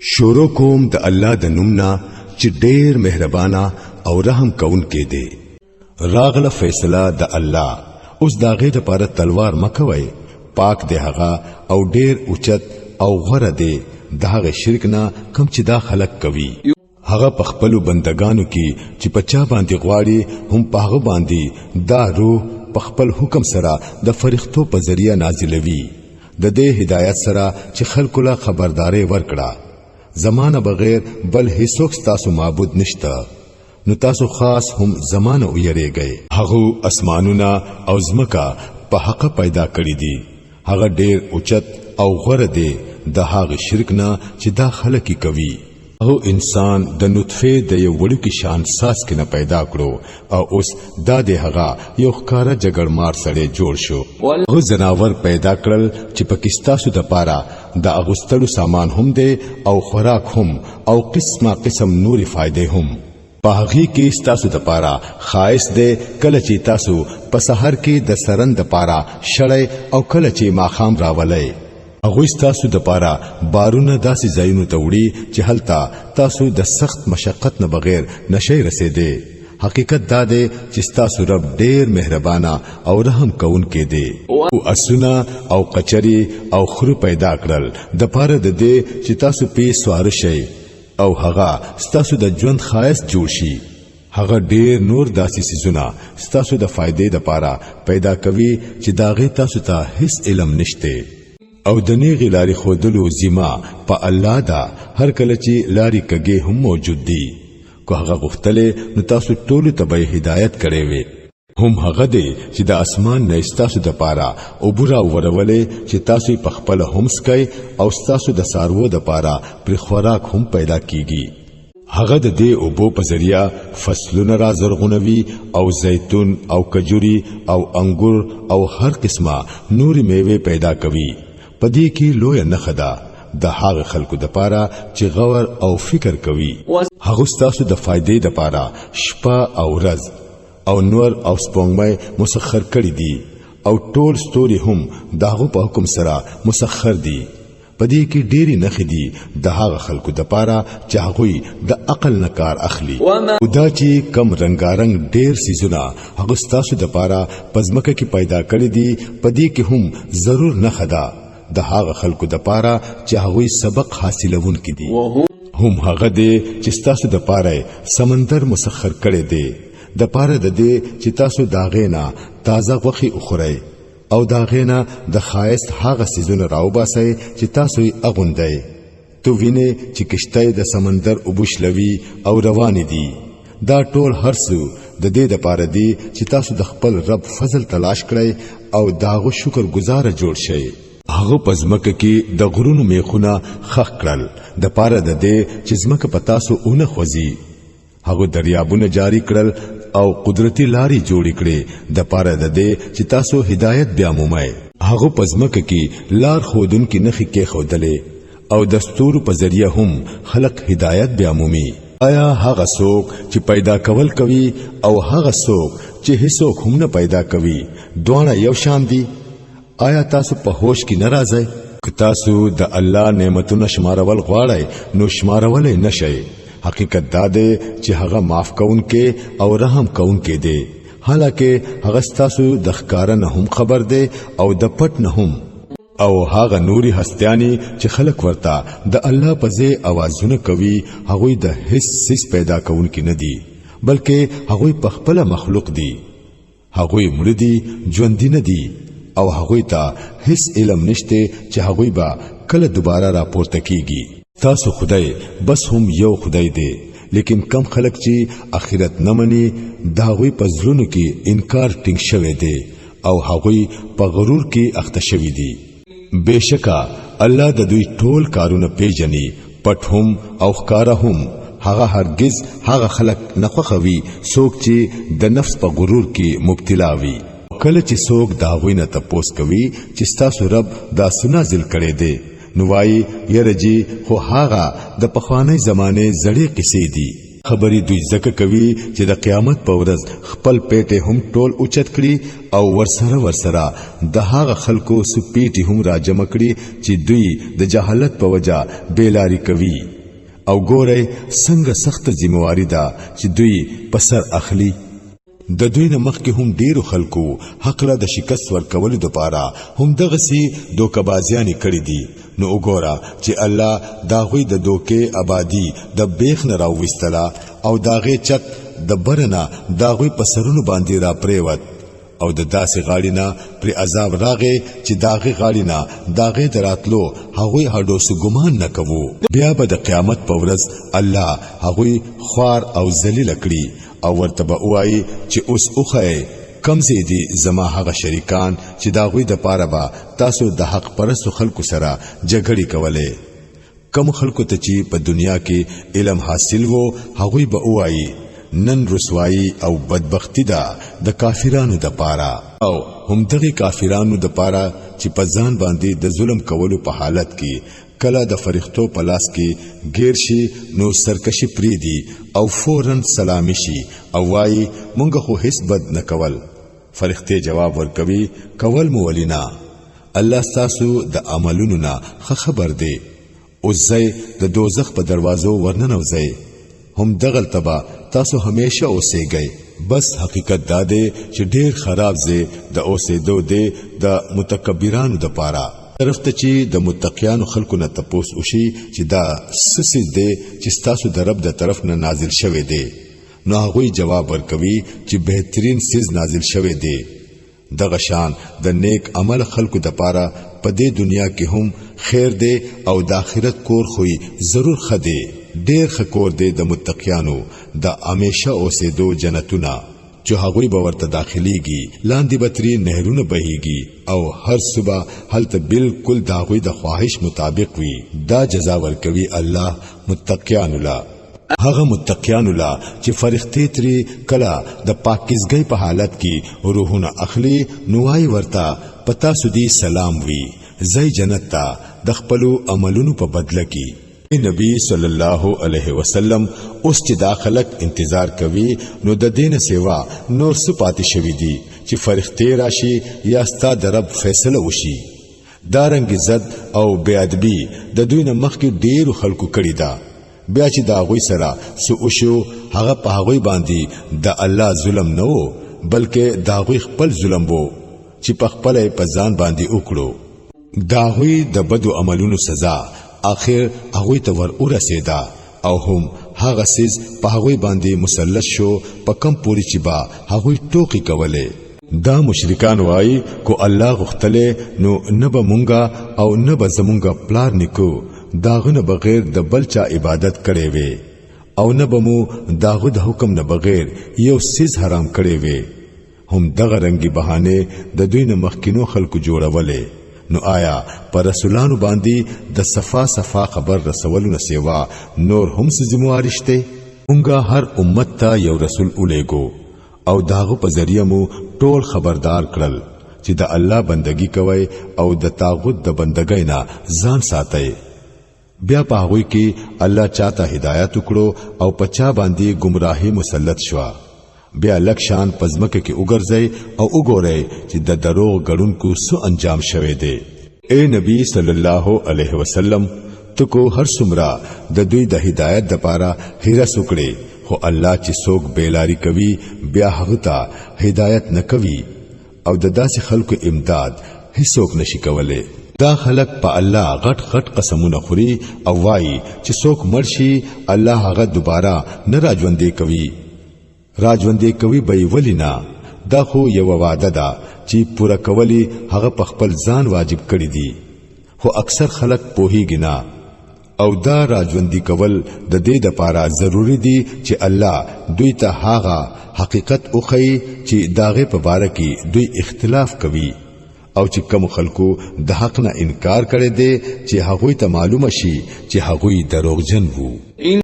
شروع کوم د الله د نومنا چې ډېر مهربانا او رحم کون کې دی. راغله فیصله د الله. اوس داغه د پاره تلوار مکوي، پاک دی هغه او ډېر اوچت او غره دی دغه شرک نه کم چې دا خلق کوي. هغه په خپل بندگانو کې چې پچا باندې غواړي هم پاغه باندې دا روح په خپل حکم سره د فرښتو په ذریعہ نازلوي. د دې هدایت سره چې خلکو لا خبرداري ورکړه. زمانه بغیر بل هیڅوک تاسو معبود نشته، نو تاسو خاص هم زمانه ویریږئ. هغه اسمانونه او زمکا په حق پیدا کړی دي. هغه ډیر اوچت او غوړه دی د هغه شرک نه چې دا خلک کوي. او انسان د نطفه د یو وړوکی شان ساس کې نه پیدا کړو او اوس دا د هغه یو ښکارا جګړمار سره جوړ شو. هغه زناور پیدا کړل چې پاکستان د پاره د اغوستلو سامان هم دی او خوراک هم او قسمه قسم نوري فائدې هم. پاغي کې تاسو د پاره خاص دی کله چې تاسو په سحر کې د سرند د پاره شړې او کله چې ماخام راولې. هغه تاسو د پاره بارونه داسې ځایونو ته وړي چې هلته تاسو د سخت مشقت نه بغیر نشئ رسیدئ. حقیقت دا دی چې تاسو رب ډیر مهربانا او رحم کون کې دی. او اسونه او قچری او خرو پیدا کړل د پاره د دې چې تاسو په سوار شئ او هغه تاسو د ژوند خاص جوړ شي. هغه ډیر نور داسې سيزونه تاسو د فائدې د پاره پیدا کوي چې داغه تاسو ته هیڅ علم نشته. او د نیغي لاري خودلو زما په الله دا هر کله چې لاري کګي هم موجود دي. کو هغه غختله نو تاسو ټول ته به هدایت کړي وي. هم هغه دی چې د اسمان نه تاسو د پاره او برا ورولې چې تاسو په خپل هم سکي او تاسو د سارو د پاره پر خوراک هم پیدا کیږي. هغه د دې او بو په ذریعہ فصلونه را زرغونوي او زيتون او کجوري او انګور او هر قسمه نوري میوه پیدا کوي. پدې کې لوی نخدا د هغه خلکو د پاره چې غور او فکر کوي. هغه تاسو د فائدې د پاره شپه او ورځ او نور او سپوږمۍ مسخر کړی دي او ټول ستوري هم دغه په حکم سره مسخر دي. پدې کې ډېری نخې دي د هغه خلکو د پاره چې هغه د عقل نکار اخلي. او دا چې کم رنگارنګ ډېر سيزونه هغه تاسو د پاره پزمکه کې پیدا کړی دي. پدې کې هم ضرور نه خدا د هغه خلکو د پاره چې هغه سبق حاصلون کې دي. هم هغه دي چې تاسو د پاره سمندر مسخر کړي دي د پاره د دې چې تاسو داغینا تازه غوخي اخورئ او داغینا د خایست هغه سيزونه راوباسئ چې تاسو یې اغوندئ. تو ویني چې کشته د سمندر وبشلوي او روان دي. دا ټول هرڅو د دې د پاره دي چې تاسو د خپل رب فضل تلاش کړئ او داغو شکر گزار جوړ شئ. هغه پزمکه کې د غرونو میخونه خخ کړل د پاره د دې چې زمکه پتا سو اونه خوځي. هغه دریابونه جاری کړل او قدرتي لاري جوړې کړې د پاره د دې چې تاسو هدایت بیا مومئ. هغه پزمکه کې لار خودن کې نخې کې خودلې او دستور په ذریعہ هم خلق هدایت بیا مومي. آیا هغه څوک چې پیدا کول کوي او هغه څوک چې هیڅوک هم نه پیدا کوي دوه یو شان دي؟ آیا تاسو په هوش کې ناراضه؟ که تاسو د الله نعمتونو شمارول غواړئ نو شمارول نشئ. حقیقت دا دی چې هغه معاف کونکي او رحم کونکي دی. حالکه هغه تاسو د ښکارا نه هم خبر دی او د پټ نه هم. او هغه نوري هستياني چې خلق ورته د الله په ځای आवाजونه کوي هغه د هیڅ سیس پیدا کونکي نه دي بلکې هغه په خپل مخلوق دي. هغه مړ دي ژوند نه دي او هغه ته هیڅ علم نشته چې هغه به کله دوباره راپورته کیږي. تاسو خدای بس هم یو خدای دی لیکن کم خلق چې اخرت نه مني دا غوي په زړونو کې انکار ټینګ شوی دی او هغه په غرور کې اخته شوی دی. بشکا الله د دوی ټول کارونه پیژني پټ هم او ښکارا هم. هغه هرگز هغه خلق نه خوخوي څوک چې د نفس په غرور کې مبتلا وي. کله چې څوک دا غوینه تپوس کوي چې تاسو رب دا سنازل کړي دی نو وای یرجی خو هغه د پخوانی زمانه زړې قصې دي خبري دوی زکه کوي چې د قیامت په ورځ خپل پیټه هم ټول اوچت کړي او ورسره د هغه خلکو سپیټي هم راجمع کړي چې دوی د جهالت په وجه بیلاری کوي او ګوره څنګه سخت ذمہواری ده چې دوی پسر اخلي د دوی نه مخکې هم ډیرو خلکو حق له د شکست ورکولو لپاره هم دغه سي دوکبازيانې کړې دي نو وګوره چې الله دا غوي د دوکې آبادی د بیخ نه راوستلا او داغه چت د برنا دا غوي په سرونو باندې را پریوت او د داسې غاړینا پر عذاب راغې چې داغه غاړینا داغه دراتلو هغه هډو سو ګمان نکوو بیا به د قیامت په ورځ الله هغه خوار او ذلیل کړي او ورته وایي چې اوس اوخه کم زیدي زما هغه شریکان چې داغوی د پاره با تاسو د حق پرستو خلکو سره جګړې کولې کم خلکو ته چې په دنیا کې علم حاصل وو هغوی به وایي نن رسوایی او بدبختی ده د کافرانو د پاره او هم دغه کافرانو د پاره چې په ځان باندې د ظلم کولو په حالت کې کله د فرښتو په لاس کې غیر شي نو سرکشي پری دي او فورن سلامي شي او وايي مونږ خو هیڅ بد نه کول فرښتې جواب ورکوي کول مو ولینا الله تاسو د عملونو نه خبر دی او زئی د دوزخ په دروازو ورننوځي هم دغل تبا تاسو همیشه اوسېږئ بس حقیقت دا دی چې ډیر خراب زی د اوسېدو دی د متکبرانو د پاره طرف ته چې د متقیانو خلکو نه تپوس وشي چې دا سسې دی چې تاسو د رب د طرف نه نازل شوی دی نو هغه جواب ورکوي چې بهترین سیز نازل شوی دی دغه شان د نیک عمل خلکو د پاره په دې دنیا کې هم خیر دی او د آخرت کور خوې ضرور خدي ډیر خکور دی د متقیانو د همیشه اوسېدو جنتونه چې هغوی به ورته داخليږي لاندې بتري نهرونه بهيږي او هر صبح هلته بالکل داغوی د خواهش مطابق وي دا جزا ورکوي الله متقیانو لا هغه متقیانو لا چې فرښتې تری کلا د پاکیزګۍ په حالت کې روحونه اخلي نوای ورته پتا سودی سلام وي زئی جنت ته د خپل عملونو په بدله کې نبی صلی الله علیه وسلم اوس چې داخلك انتظار کوي نو د دین سیوا نور څه پاتې شوی دي چې فرښتې راشي یا ستا د رب فیصله وشي دارنګ زد او بے ادبی د دوی نه مخکې ډیرو خلکو کړی دا بیا چې دا غوي سره سو اوشو هغه په هغه باندې د الله ظلم نه وو بلکې دا غوي خپل ظلم وو چې په خپل په ځان باندې وکړو دا غوي د بدو عملونو سزا اخر هغه ته ور ورسېدا او هم هغه سیز په هغه باندې مسلط شو په کم پوری چې با هغه ټوکی کوله دا مشرکان وای کو الله غختله نو نبه مونږه او نبه زمونږه پلار نکو داغه بغیر د بلچا عبادت کړي وي او نبه مو داغه د حکم نه بغیر یو سیز حرام کړي وي هم دغه رنگي بهانه د دوی نه مخکینو خلکو جوړولې نو آیا پر رسولانو باندې د صفا خبر رسولو نه سیوا نور هم ذمہواری شته مونږه هر امت ته یو رسول اولېګو او داغه په ذریعہ مو ټول خبردار کړل چې د الله بندگی کوي او د طاغوت د بندګۍ نه ځان ساتي بیا په هغه کې الله چاته هدایت وکړو او پچا باندې گمراهي مسلط شو بیا لکشان پزمکه کې وګرځي او وګورئ چې د دروغ غړونکو سو انجام شوه دی اے نبی صلی الله علیه وسلم تکو هر سمرا د دوی د هدایت د پاره هیره سکړي خو الله چې څوک بیلاری کوي بیا هغه ته هدایت نکوي او د داسې خلکو امداد هیڅوک نشي کولای دا خلق په الله غټ قسمونه خوري او وایي چې څوک مرشي الله هغه دوباره نه راځوندې کوي به ولینا دا خو یو وعده ده چې پوره کولی هغه په خپل ځان واجب کړی دي خو اکثر خلک پوهیږي نه او دا راځوندې کول د دې لپاره ضروری دي چې الله دوی ته هغه حقیقت اوخی چې داغه په باره کې دوی اختلاف کوي او چې کوم خلکو د حق نه انکار کړي دي چې هغه ته معلومه شي چې هغه دروغجن وو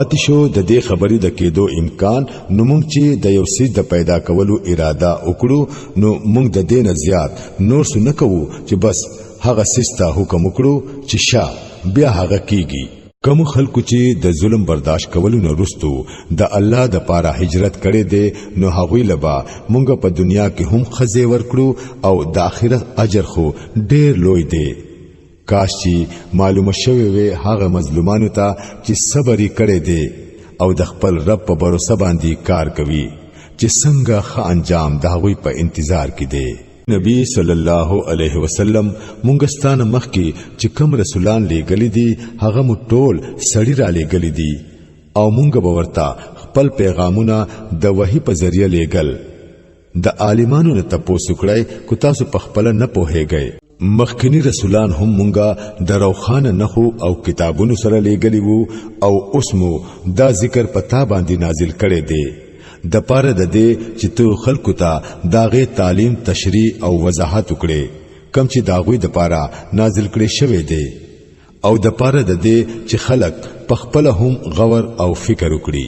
اتشو د دې خبرې د کېدو امکان نو موږ چې د یو څه د پیدا کولو اراده وکړو نو موږ د دې نه زیات نور څه نه کوو چې بس هغه سستا حکم وکړو چې شا بیا هغه کیږي کوم خلکو چې د ظلم برداشت کولو نه رستو د الله د پاره هجرت کړي دي نو هغوی لبا مونږ په دنیا کې هم خزه ورکړو او د آخرت اجر خو ډیر لوی دی. کاش چې معلومه شوی وي هغه مظلومانو ته چې صبر یې کړي دي او د خپل رب په باور باندې کار کوي چې څنګه ښه انجام د هغوی په انتظار کې دی. نبی صلی الله علیه وسلم مونږستانه مخکي چې کوم رسولان لېګلې دي هغه مو ټول سړی را لېګلې دي او مونږ به ورته خپل پیغامونه د وحی په ذریعہ لېګل. د عالمانو نه تاسو کړای کو تاسو په خپل نه پوهیږئ مخکنی رسولان هم مونږه دروخانه نخو او کتابونو سره لېګلې وو او اوس مو دا ذکر پتا باندې نازل کړي دي د پاره د دې چې تو خلکو ته داغه تعلیم تشریح او وضاحت وکړي کم چې داغوی د پاره نازل کړي شوی دی او د پاره د دې چې خلک په خپل هم غور او فکر وکړي.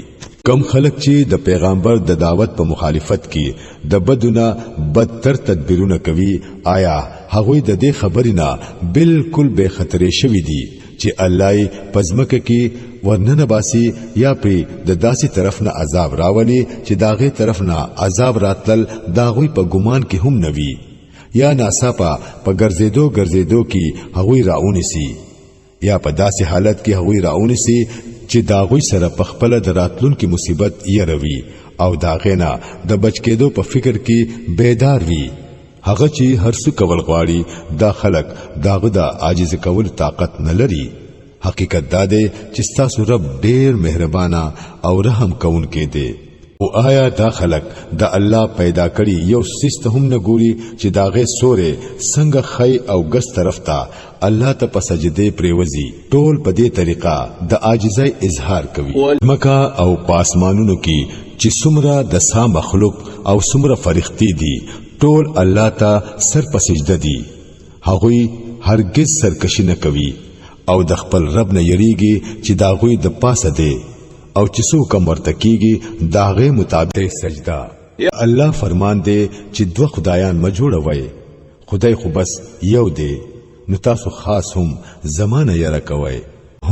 کم خلک چې د پیغمبر د دعوت په مخالفت کې د بدونه بدتر تدبیرونه کوي آیا هغوی د دې خبرې نه بالکل بے خطرې شوی دي چې الله پزمکه کې ورننه باسي یا پری د داسې طرف نه عذاب راولي چې داغه طرف نه عذاب راتل داغوی په ګمان کې هم نوي یا ناصافه په ګرځېدو کې هغوی راونسي یا په داسې حالت کې هغوی راونسي چې داغوی سره په خپل د راتلونکو مصیبت یې روي او داغه نه د بچ کېدو په فکر کې بیدار وي. هغه چې هر څه کول غواړي دا خلک داغه د عاجز کول طاقت نه لري. حقیقت دا دی چې تاسو رب ډیر مهربانا او رحم کوونکی دی. او آیا دا خلق د الله پیدا کړي یو سیسته هم نه ګوري چې داغه سوره څنګه خی او ګس طرف ته الله ته په سجده پریوزي ټول په دې طریقه د عاجزۍ اظهار کوي. مکه او پاسمانونو کې چې څومره د سا مخلوق او څومره فرښتې دي ټول الله ته سر په سجده دي. هغوی هرگز سرکشي نه کوي او د خپل رب نه یریږي چې داغوی د پاسه دی او چې څوک ورته کیږي داغه مطابق سجده. الله فرمان دی چې دوه خدایان ما جوړوي خدای خو بس یو دی نو تاسو خاص هم زمانه یې راکوي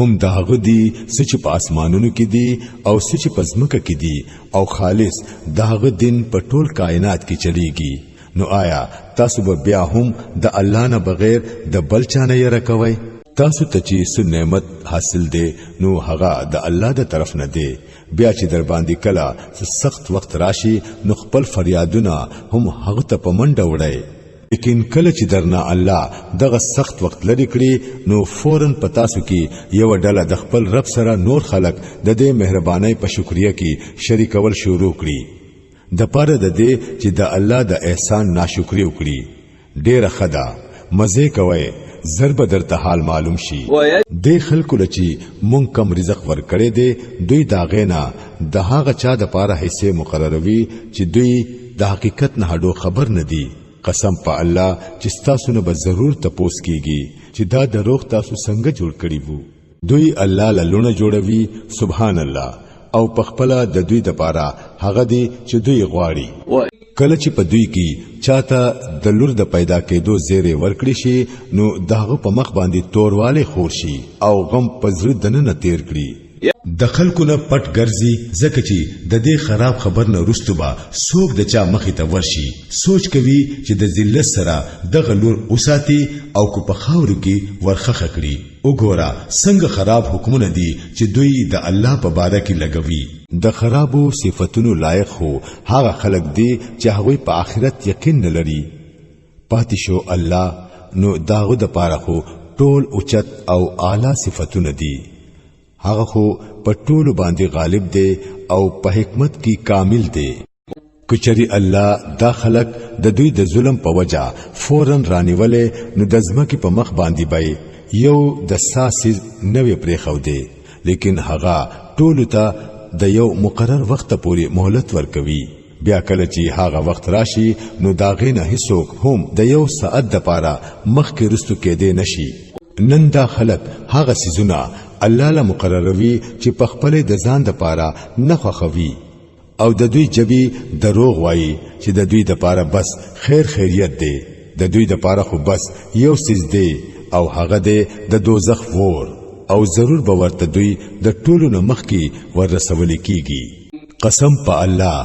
هم داغه دی چې په اسمانونو کې دی او چې په ځمکه کې دی او خالص داغه دین په ټول کائنات کې چلیږي. نو آیا تاسو به بیا هم د الله نه بغیر د بل چا نه یې راکوي؟ تاسو ته چې څه نعمت حاصل دی نو هغه د الله د طرف نه دی. بیا چې در باندې کلا سخت وخت راشي نو خپل فریادونه هم هغه ته پمنډه وړي. لیکن کله چې درنا الله دغه سخت وخت لري کړی نو فورن پتا سو کې یو ډله د خپل رب سره نور خلق د دې مهرباني په شکریا کې شریکول شروع کړي د پاره د دې چې د الله د احسان ناشکری وکړي. ډیره خدا مزه کوي ضرب درته حال معلوم شي. د خلکو لچی مونږ کم رزق ورکړې دي دوی داغینا د هغه چا د پاره حصے مقرروي چې دوی د حقیقت نه هډو خبر نه دي. قسم په الله چې تاسو نه به ضرور تپوس کیږي چې دا دروغ تاسو څنګه جوړ کړی وو. دوی الله لونه جوړوي سبحان الله او پخپلا د دوی د پاره هغه دي چې دوی غواړي. کله چې په دوی کې چاته د لور د پیدا کېدو زیره ورکړي شي نو داغه په مخ باندې تورواله خور شي او غم پزړه دنه تیر کړي. د خلکو نه پټ ګرځي ځکه چې د دې خراب خبر نه رستوبا څوک د چا مخې ته ورشي سوچ کوي چې د ذلت سره د غلور اوساتي او کو په خاور کې ورخه کړي. وګوره څنګه خراب حکمونه دي چې دوی د الله په باره کې لګوي. د خرابو صفاتونو لایق هو هغه خلق دي چې هغه په آخرت یقین نه لري. پاتې شو الله نو داغه د پاره خو ټول اوچت او اعلی صفاتونه دي. هغه خو په ټول باندې غالب دی او په حکمت کې کامل دی. کچری الله دا خلق د دوی د ظلم په وجا فورن رانیولې نو د ځمکې په مخ باندې بای یو د ساسیز نوې پرې خو دی لیکن هغه ټول ته د یو مقرر وخت پورې مهلت ورکوي. بیا کله چې هغه وخت راشي نو داغه نه هیڅوک هم د یو ساعت د پاره مخ کې رستو کېدې نشي. نن دا خلق هغه سيزونه الله له مقرروي چې په خپل د ځان د پاره نه خوخوي او د دوی جبي دروغ وایي چې د دوی د پاره بس خیر خیریت دی. د دوی د پاره خو بس یو سیز دی او هغه دی د دوزخ ور. او ضرور به ورته دوی د ټولو نه مخکې ورسول کیږي قسم په الله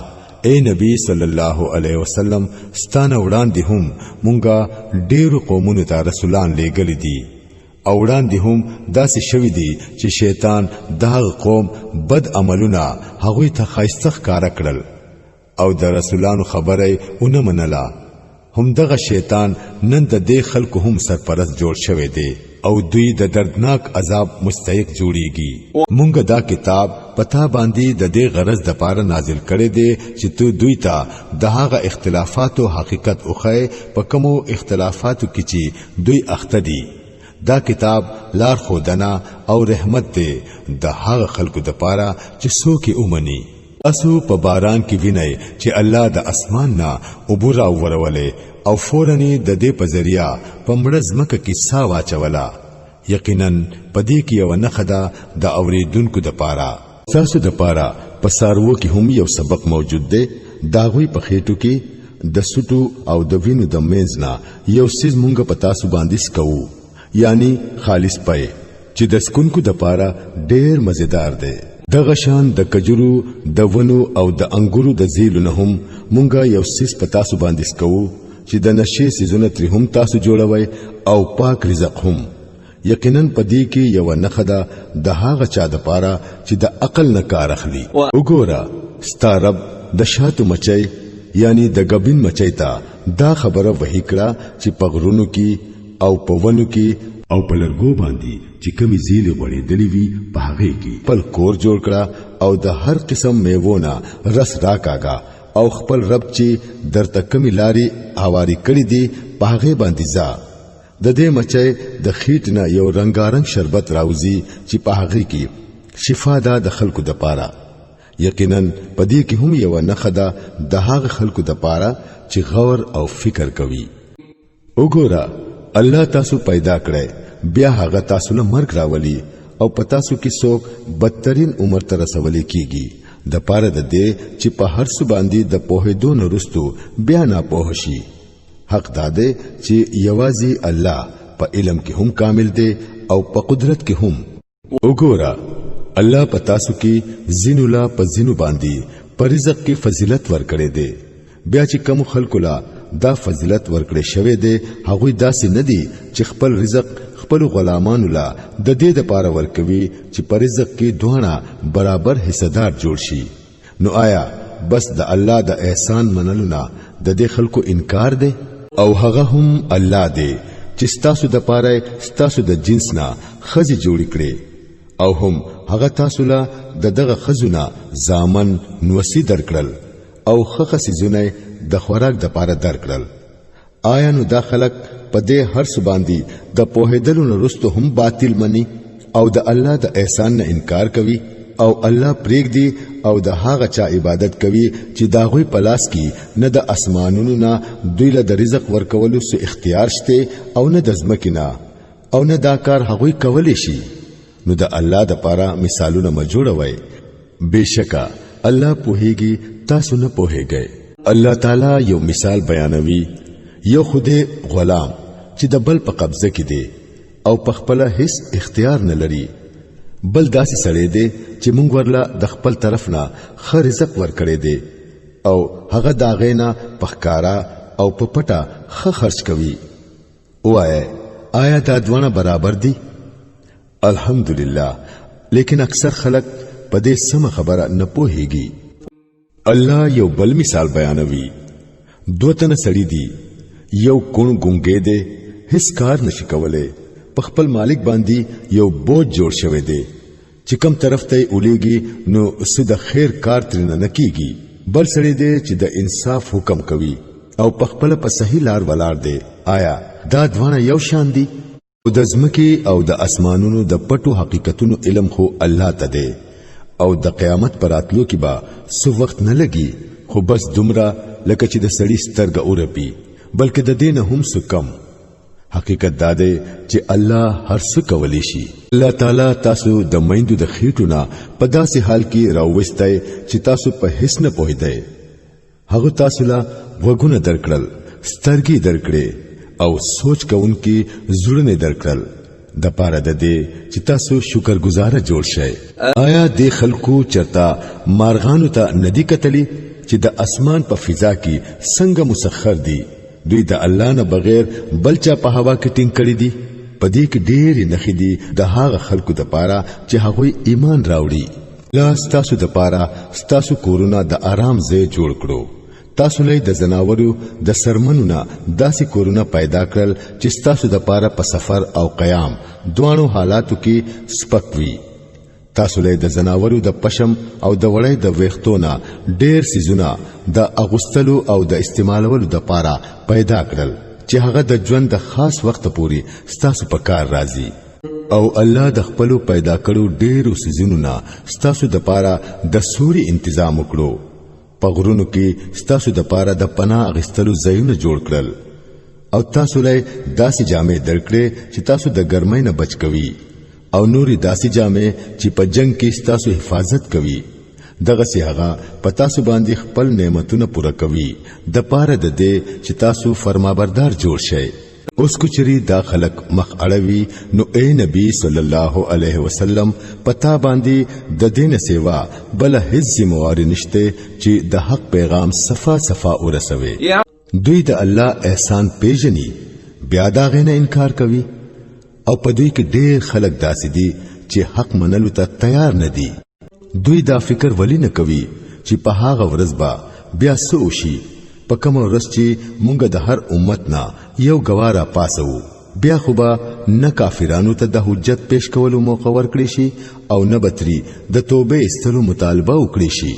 اے نبی صلی الله علیه وسلم ستانه وړاندې هم مونږه ډېر قومونو ته رسولان لېږلي دي او وړاندې هم داسې شوي دي چې شیطان دغه قوم بد عملونه هغوی ته ښایسته ښکاره کړل او د رسولانو خبره ونه منله هم دغه شیطان نن د دې خلکو هم سرپرست جوړ شوی دی او دوی د دردناک عذاب مستحق جوړیږي مونږ دا کتاب پتا باندې د دې غرض د پاره نازل کړي دي چې تو دوی ته د هغه اختلافاتو حقیقت اوخه په کومو اختلافاتو کې چې دوی اخته دي دا کتاب لار خودنا او رحمت دی د هغه خلکو د پاره چې څوک یې اومني اسو په باران کې ویني چې الله د اسمان نه عبور اورولې او فورنی د دې په ذریعہ په مړز مکه کې سا واچولا یقینا پدې کې یو نخدا د اوریدونکو د پاره تاسو د پاره په سارو کې هم یو سبق موجود دی داغوی په خېټو کې د سټو او د وینو د مینځ نه یو سیز مونږ په تاسو باندې سکو یعنی خالص پي چې د سکونکو د پاره ډېر مزیدار دی دغه شان د کجورو د ونو او د انګورو د زیلو نه هم مونږه یو سیس په تاسو باندې سکو چې د نشي سيزونه تر هم تاسو جوړوي او پاک رزق هم یقینا پدې کې یو نخدا د هغه چا د پاره چې د عقل نه کار اخلي وګوره ستارب د شاتو مچي یعنی د غبین مچي تا دا خبره وਹੀ کړه چې پغرونو کې او پونو کې او په لرګو باندې چې کمی زیلې غوړې دلی وی په هغه کې خپل کور جوړ کړه او د هر قسم میوونه رس راکاګه او خپل رب چې درته کمی لاري اواري کړې دي په هغه باندې ځا د دې مچي د خېټ نه یو رنگارنګ شربت راوځي چې په هغه کې شفا ده د خلکو د پاره یقینا پدې کې هم یو نخدا د هغه خلکو د پاره چې غور او فکر کوي وګوره الله تاسو پیدا کړی بیا هغه تاسو له مرګ راولي او پتا سو کې څوک بدترین عمر ته رسولي کیږي د پاره د دې چې په هر څه باندې د پوهېدو نه رستو بیا نه پوه شي حق داده چې یوازې الله په علم کې هم کامل دی او په قدرت کې هم وګوره الله پتا سو کې زینو لا په زینو باندې پر رزق کې فضیلت ورکړي دی بیا چې کوم خلکو لا دا فضیلت ورکړي شوی دی هغه داسې نه دي چې خپل رزق خپل غلامانو لا د دې د پاره ورکوي چې پر رزق کې دوه برابر حصدار جوړ شي نو آیا بس د الله د احسان منلو نه د دې خلکو انکار دی او هغه هم الله دی چې ستاسو د پاره ستاسو د جنس نه خزي جوړ کړي او هم هغه تاسو لا دغه خزونه زامن نوسی درکړل او خخ سيزونه د خوراک د پاره درکړل آیا نو دا خلق په دې هر څه باندې د پوهېدلو نه رستو هم باطل مني او د الله د احسان نه انکار کوي او الله پریک دی او د هغه چا عبادت کوي چې داغوی پلاس کی نه د اسمانونو نه دوی له د رزق ورکولو سو اختیار شته او نه د ځمکې نه او نه دا کار هغوی کولی شي نو د الله د پاره مثالونه مجوړوي بشکا الله پوهیږي تاسو نه پوهیږئ الله تعالی یو مثال بیانوي یو خوده غلام چې د بل په قبضه کې دی او په خپل هیڅ اختیار نه لري بل داسې سړی دی چې مونږ ورلا د خپل طرف نه خ رزق ورکړي دی او هغه داغې نه پخکارا او په پټه خ خرج کوي وای آیا دا دوه برابر دي الحمدلله لیکن اکثر خلک په دې سم خبره نه پوهیږي الله یو بل مثال بیانوي دوتنه سړی دی یو کون ګونګې دی هیڅ کار نشي کولای په خپل مالک باندې یو بوج جوړ شوی دی چې کوم طرف ته ولېږي نو سود خیر کار ترنه نکېږي بل سړی دی چې د انصاف حکم کوي او په خپل په صحیح لار ولاړ دی آیا دا دوانه یو شان دي او د ځمکې او د اسمانونو د پټو حقیقتونو علم خو الله ته دی او د قیامت پر اتلو کې با سو وخت نه لګي خو بس دومره لکه چې د سړی سترګه اورپی بلکې د دین هم سو کم حقیقت دا دی چې الله هر څه کولی شي الله تعالی تاسو د میندو د خېټونه په داسې حال کې راوستای چې تاسو په هیڅ نه پوهیدئ هغه تاسو لا وګونه درکړل سترګې درکړې او سوچ کوونکی زړونه درکړل د پاره د دې چې تاسو شکرګزار جوړ شئ. آیا د خلکو چرتا مارغانو ته ندی کتلی چې د اسمان په فضا کې څنګه مسخر دي؟ دوی د الله نه بغیر بلچا په هوا کې ټینګ کړی دي. پدې کې ډېر نخې دي د هغه خلکو د پاره چې هغه ایمان راوړي. لا ستاسو د پاره ستاسو کورونه د آرام ځای جوړ کړو. تاسو له د زناورو د سرمنونه داسې کورونه پیدا کړل چې ستاسو د پاره په سفر او قیام دوانو حالاتو کې سپکوي. تاسو له د زناورو د پشم او د وړۍ د ویختونه ډېر سيزونه د اغوستلو او د استعمالولو د پاره پیدا کړل چې هغه د ژوند د خاص وخت پوري ستاسو په کار راځي. او الله د خپل پیدا کړو ډېرو سيزونو ستاسو د پاره د سوري تنظیم وکړو. پغرونو کې ستاسو د پاره د پناه اغستلو ځایونه جوړ کړل او تاسو له داسې جامې درکړې چې تاسو د ګرمۍ نه بچ کوي او نوري داسې جامې چې په جنگ کې ستاسو حفاظت کوي. دغه سي هغه پتا سو باندې خپل نعمتونه پوره کوي د پاره د دې چې تاسو فرمانبردار جوړ شئ. اوس کو چری دا خلق مخ اړوي نو اے نبی صلی الله علیه وسلم پتا باندې د دین سیوا بل هیڅ ذمہواری نشته چې د حق پیغام صفا صفا ورسوي. دوی د الله احسان پیژني بیا دا غنه انکار کوي او په دوی کې ډېر خلک داسې دي چې حق منلو ته تیار نه دي. دوی دا فکر ولی نه کوي چې په هغه ورځ با بیا څه وشي. په کوم ورځ چې مونږ د هر امت نه یو گوارا پاسو بیا خو به نه کافرانو ته د حجت پیش کولو موقع ورکړي شي او نه بتري د توبه استلو مطالبه وکړي شي.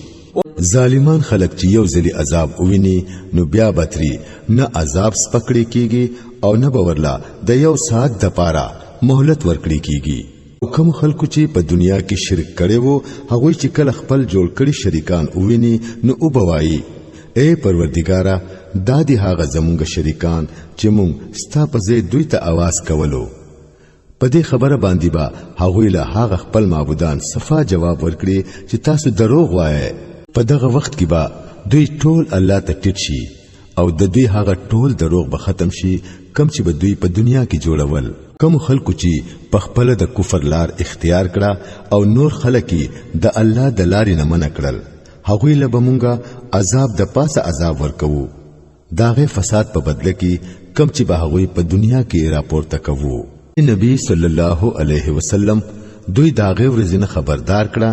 ظالمان خلک چې یو ځلی عذاب وویني نو بیا بتري نه عذاب سپکړي کیږي او نه باورلا د یو ساعت د پاره مهلت ورکړي کیږي. کوم خلکو چې په دنیا کې شرک کړي وو هغه چې کله خپل جوړ کړي شریکان وویني نو او بوایي اے پروردگارا دادی هاغه زمونږ شریکان چې مونږ ستا په ځای دوی ته आवाज کولو. په دې خبره باندې با هغه له هاغه خپل معبودان صفا جواب ورکړي چې تاسو دروغ وایي. په دغه وخت کې با دوی ټول الله ته ټیټ شي او د دوی هاغه ټول دروغ به ختم شي کم چې به دوی په دنیا کې جوړول. کوم خلکو چې په خپل د کفر لار اختیار کړه او نور خلک د الله د لارې نه منع کړل هغه له بمونګه عذاب د پاسه عذاب ورکوو. داغه فساد په بدله کې کم چې به هغه په دنیا کې راپورته کوو. نبی صلی الله علیه وسلم دوی داغه ورزنه خبردار کړه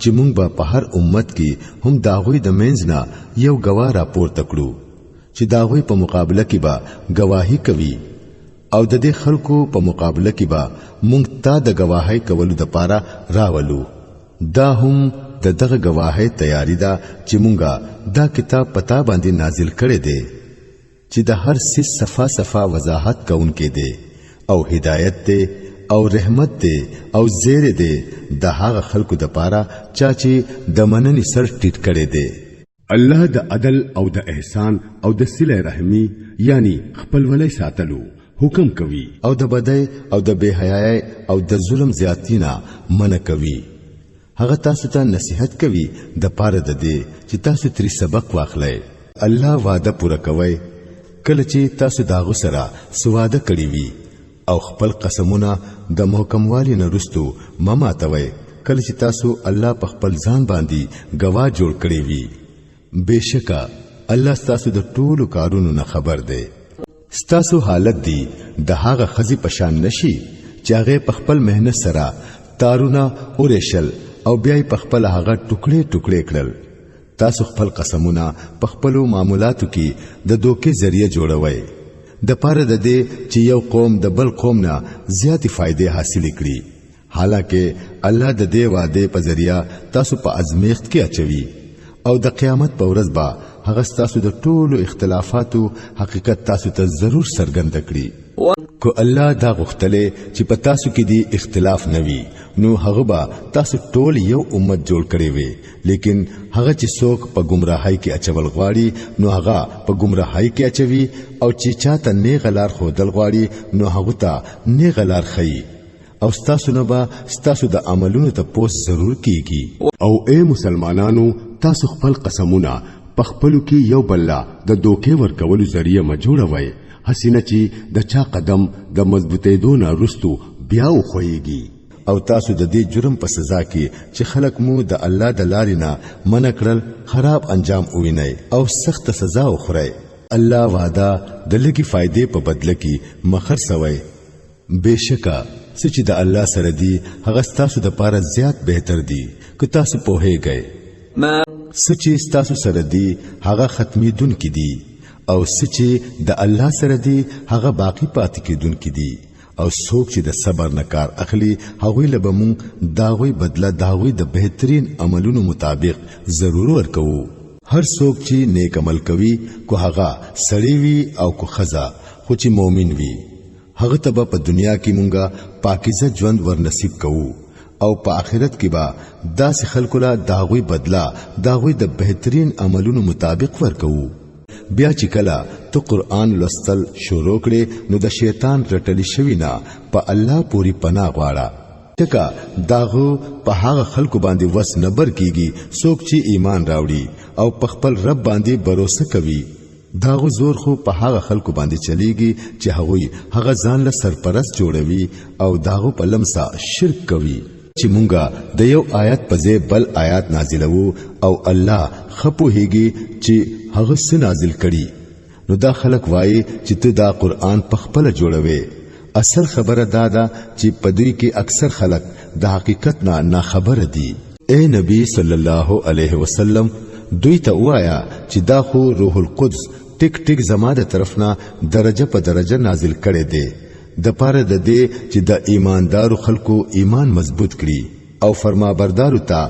چې مونږ به په هر امت کې هم داغوی د منځ نه یو گواه راپورته کړو چې داغوی په مقابله کې به گواهی کوي او د دې خلکو په مقابله کې به مونږ ته د گواهی کولو د پاره راولو. دا هم د دغه گواهی تیاری دا چې مونږه دا کتاب پتا باندې نازل کړي دي چې د هر څه صفا صفا وضاحت کوونکې دي او هدایت دي او رحمت دي او زیر دي د هغه خلکو د پاره چا چې د مننې سر ټیټ کړي دي. الله د عدل او د احسان او د صله رحمی یعنی خپلولۍ ساتلو حکم کوي او د بدی او د بے حیاي او د ظلم زیاتینا منع کوي. هغه تاسو ته نصیحت کوي د پاره د دې چې تاسو تری سبق واخلئ. الله وعده پوره کوي کله چې تاسو داغو سره سواده کړی وي او خپل قسمونه د محکموالي نه رستو مماتوي کله چې تاسو الله په خپل ځان باندې گواه جوړ کړی وي. بشکا الله تاسو د ټولو کارونو نه خبر دی. ستاسو حالت دی د هغه خزي پشان نشي چې هغه په خپل مهنت سره تارونه اورېشل او بیا په خپل هغه ټوکړي ټوکړي کړل. تاسو خپل قسمونه په خپل معاملاتو کې د دوکې ذریعہ جوړوي د پاره د دې چې یو قوم د بل قوم نه زیاتې فائدې حاصل کړي. حالکه الله د دې وعده په ذریعہ تاسو په ازمیخت کې اچوي او د قیامت په ورځ به هغه تاسو د ټولو اختلافاتو حقیقت تاسو ته ضرور څرګند کړي. کو الله دا غختله چې په تاسو کې دی اختلاف نوي نو هغه با تاسو ټول یو امت جوړ کړي وي. لیکن هغه چې څوک په گمراهۍ کې اچول غواړي نو هغه په گمراهۍ کې اچوي او چې چاته نه غلار خودل غواړي نو هغه ته نه غلار خي او تاسو نه با تاسو د عملونو ته پوس ضرور کیږي. او اے مسلمانانو تاسو خپل قسمونه په خپلو کې یو بل د دوکې ورکولو ذریعہ ما جوړوي. حسینه چې د چا قدم د مضبوطې دون رستو بیا وخويږي او تاسو د دې جرم په سزا کې چې خلق مو د الله د لارې نه منع کړل خراب انجام ووینئ او سخت سزا وخورئ الله وعده د لګي فائدې په بدله کې مخر سوی بشکا چې د الله سره دی هغه تاسو د پاره زیات بهتر دی که تاسو پوهیږئ ما سچې تاسو سره دی هغه ختمي دن کې دی او سچې د الله سره دی هغه باقی پاتې کېدون کې دی او څوک چې د صبر نه کار اخلي هغه لبمون داوی بدله داوی د بهترین عملونو مطابق ضرور ورکو هر څوک چې نیک عمل کوي کو هغه سړی وي او کو خزا خو چې مؤمن وي هغه ته په دنیا کې مونږه پاکیزه ژوند ورنصیب کوو او په آخرت کې به داسې خلکو لا داوی بدلا داوی د بهترین عملونو مطابق ورکو بیا چې کله ته قرآن لوستل شروع کړې نو د شیطان رټلی شوی نه په الله پوری پناه غواړه تکا داغو په هغه خلکو باندې وس نبر کیږي څوک چې ایمان راوړي او په خپل رب باندې باور کوي داغو زور خو په هغه خلکو باندې چلیږي چې هغه ځان له سرپرست جوړوي او داغو په لمسا شرک کوي چې مونږه د یو آیت په ځای بل آیات نازلوو او الله خپو هيږي چې هغه څه نازل کړي نو دا خلک وایي چې ته دا قرآن په خپل جوړوي اصل خبره دا ده چې په دوی کې اکثر خلک د حقیقت نه خبر دي اے نبی صلی الله علیه وسلم دوی ته وایا چې دا خو روح القدس ټیک ټیک زما د طرفنا درجه په درجه نازل کړي دي د پاره د دې چې د ایماندارو خلکو ایمان مضبوط کړي او فرمابردارو ته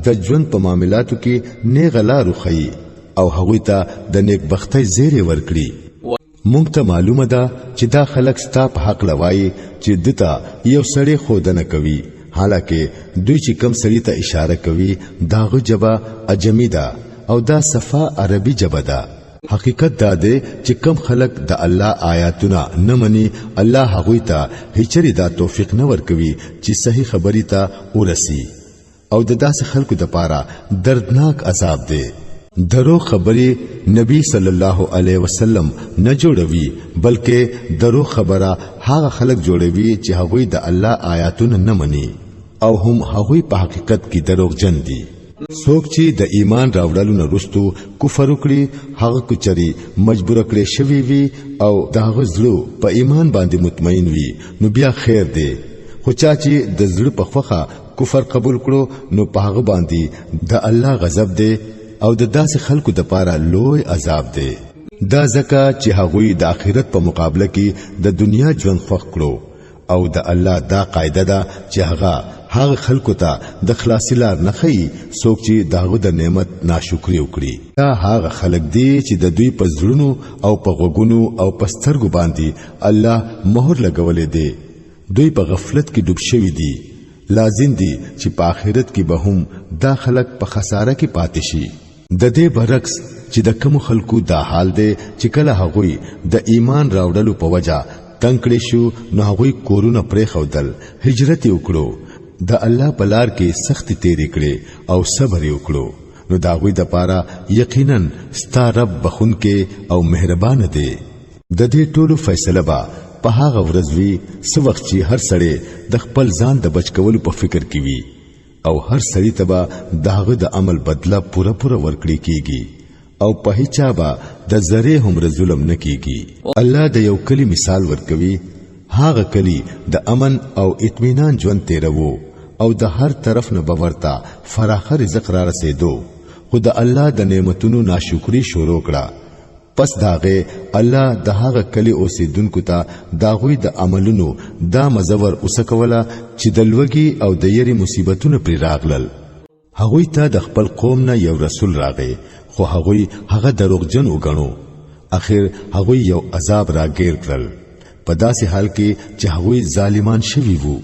د ژوند په معاملاتو کې نیغلا روخي او هغوی ته د نیک بختۍ زیری ورکړي مونږ ته معلومه ده چې دا خلک ستا په حق لوي چې دته یو سړی خودنه کوي حالکه دوی چې کم سړی ته اشاره کوي داغه جبا اجمی ده او دا صفا عربي جبا ده حقیقت دا ده چې کم خلق د الله آیاتونه نه مني الله هغوی ته هیڅری دا توفیق نه ورکوي چې صحیح خبري ته ورسي او د داسې خلکو د پاره دردناک عذاب ده درو خبري نبی صلی الله علیه وسلم نه جوړوي بلکې درو خبره هغه خلک جوړوي چې هغوی د الله آیاتونه نه مني او هم هغوی په حقیقت کې دروغجن دي څوک چې د ایمان راوړلو نه رستو کفر وکړي هغه کچري مجبور کړي شوی وي او داغه زړه په ایمان باندې مطمئن وي نو بیا خیر دی خو چا چې د زړه په خوخه کفر قبول کړو نو په هغه باندې د الله غضب دی او د داسې خلکو د پاره لوی عذاب دی دا ځکه چې هغوی د آخرت په مقابله کې د دنیا ژوند خوښ کړو او د الله دا قاعده ده چې هغه خلکو ته د خلاصي لار نه خي څوک چې داغه د نعمت ناشکری وکړي دا هغه خلک دي چې د دوی په زړونو او په غوګونو او په سترګو باندې الله مهر لګولې دي دوی په غفلت کې ډوب شوي دي لازم دي چې په آخرت کې به هم دا خلک په خساره کې پاتې شي د دې برعکس چې د کوم خلکو دا حال دی چې کله هغوی د ایمان راوړلو په وجه تنکړې شو نو هغوی کورونه پرې خودل هجرت وکړو د الله په لار کې سخت تیرې کړې او صبر وکړو نو دا غوی د پاره یقینا ستا رب بخون کې او مهربان دی د دې ټولو فیصله با په هغه ورځ وی سو وخت چې هر سړی د خپل ځان د بچ کولو په فکر کې وي او هر سړی ته به داغه د عمل بدله پوره ورکړي کیږي او په هیڅ با د زره هم ظلم نه کیږي الله د یو کلی مثال ورکوي هغه کلی د امن او اطمینان ژوند تیرو او د هر طرف نه باورتا فراخ رزق را رسیدو خو د الله د نعمتونو ناشکری شروع کړه پس داغه الله د هغه کلی اوسیدونکو ته داغوی د عملونو دا مزور اوسکولا چې د لوګي او د یری مصیبتونو پر راغلل هغوی ته د خپل قوم نه یو رسول راغی خو هغوی هغه دروغجن وګڼو اخر هغوی یو عذاب راګیر کړل په داسې حال کې چې هغوی ظالمان شوي وو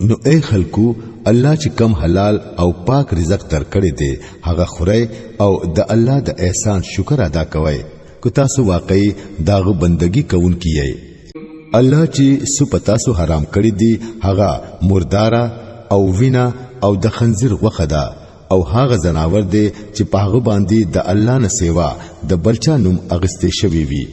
نو اے خلکو الله چې کم حلال او پاک رزق درکړي دي هغه خوري او د الله د احسان شکر ادا کوئ کو تاسو واقعي داغه بندگی کوونکی یې الله چې سو پتاسو حرام کړی دي هغه مردارا او وینا او د خنزیر غوخه ده او هغه زناور دی چې په هغه باندې د الله نه سیوا د بلچا نوم اغستې شوی وي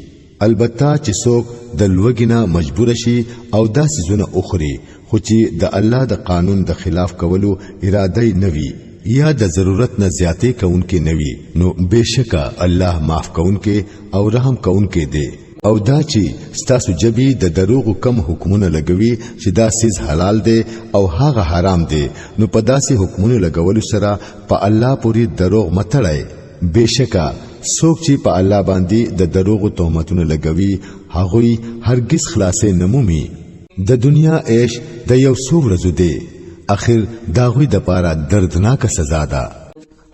البته چې څوک د لوګینا مجبور شي او داسې زونه اخري خو چې د الله د قانون د خلاف کولو اراده نه وي یا د ضرورت نه زیاتې کوونکې نه وي نو بهشکه الله معاف کوونکې او رحم کوونکې دی او دا چې ستاسو جبي د دروغ کم حکمونه لګوي چې دا سیز حلال دی او هغه حرام دی نو په داسې حکمونه لګولو سره په الله پوری دروغ متړای بهشکه څوک چې په الله باندې د دروغ تهمتونه لګوي هغوی هرگز خلاصې نمومي د دنیا عيش د یو څو ورځې دی اخر داغوی د پاره دردناک سزا ده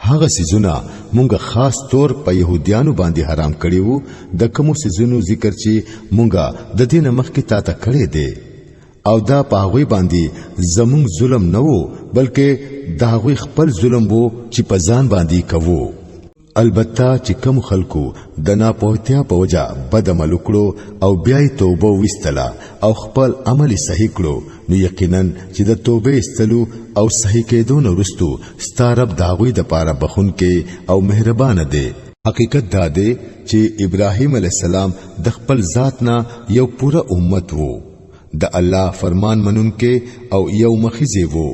هغه سيزونه مونږه خاص طور په يهوديانو باندې حرام کړی وو د کومو سيزونو ذکر چې مونږه د دین مخکې تا ته کړی دی او دا په هغه باندې زمون ظلم نه وو بلکې دا هغه خپل ظلم وو چې په ځان باندې کوو البته چې کوم خلکو د ناپوهتیا په وجه بد عمل وکړو او بیا توبه وستله او خپل عمل صحیح کړو نو یقینا چې د توبه استلو او صحیح کېدو وروسته ستارب داوی د پاره بخون کې او مهربان دی حقیقت دا دی چې ابراهیم علی السلام د خپل ذات نه یو پوره امت وو د الله فرمان منونکې او یو مخیزه وو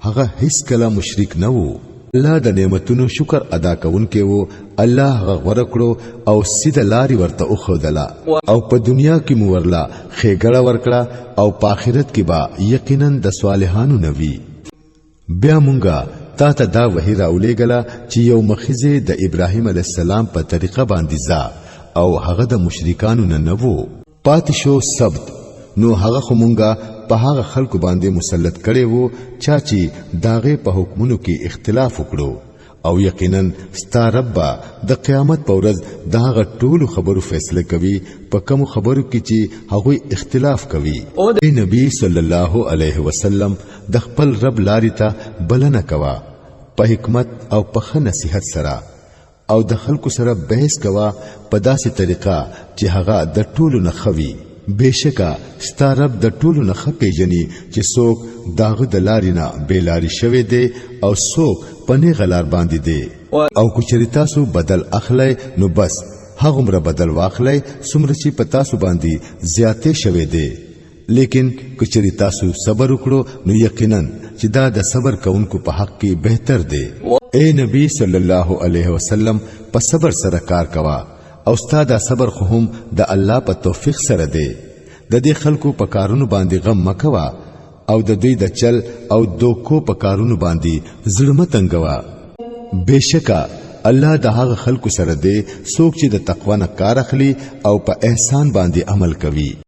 هغه هیڅ کله مشرک نه وو الله د نعمتونو شکر ادا کوونکې وو الله غوړه کړو او سیده لاري ورته اوخدلا او په دنیا کې مورلا خېګړه ورکړه او په آخرت کې با یقینا د صالحانو نوي بیا مونږه تا ته دا وحی راولېګلا چې یو مخیزه د ابراهیم علی السلام په طریقه باندې ځا او هغه د مشرکانو نه وو پاتشو سبت نو هغه خمونګه په هغه خلکو باندې مسلط کړي وو چې داغه په حکمونو کې اختلاف وکړو او یقینا ستارب د قیامت په ورځ داغه ټول خبرو فیصله کوي په کوم خبرو کې چې هغه اختلاف کوي او نبی صلی الله علیه وسلم د خپل رب لارې ته بلنه کوا په حکمت او په نصیحت سره او د خلکو سره بحث کوا په داسې طریقه چې هغه د ټولو نه خوي بهشکه ستارب د ټولو نه خپې جنې چې څوک داغه د لارینا بیلاری شوه دی او څوک پنه غلار باندې دی او کچری تاسو بدل اخلي نو بس هغه مر بدل واخلي سمره چې پتا سو باندې زیاتې شوه دی لیکن کچری تاسو صبر وکړو نو یقینا چې دا د صبر کوونکو په حق کې بهتر دی اے نبی صلی الله علیه وسلم په صبر سره کار کوا او استاد صبر خو هم د الله په توفیق سره دی د دې خلکو په کارونو باندې غم مکوا او د دوی د چل او دوکو په کارونو باندې ظلم تنګوا بهشکه الله د هغه خلکو سره دی څوک چې د تقوا نه کار اخلي او په احسان باندې عمل کوي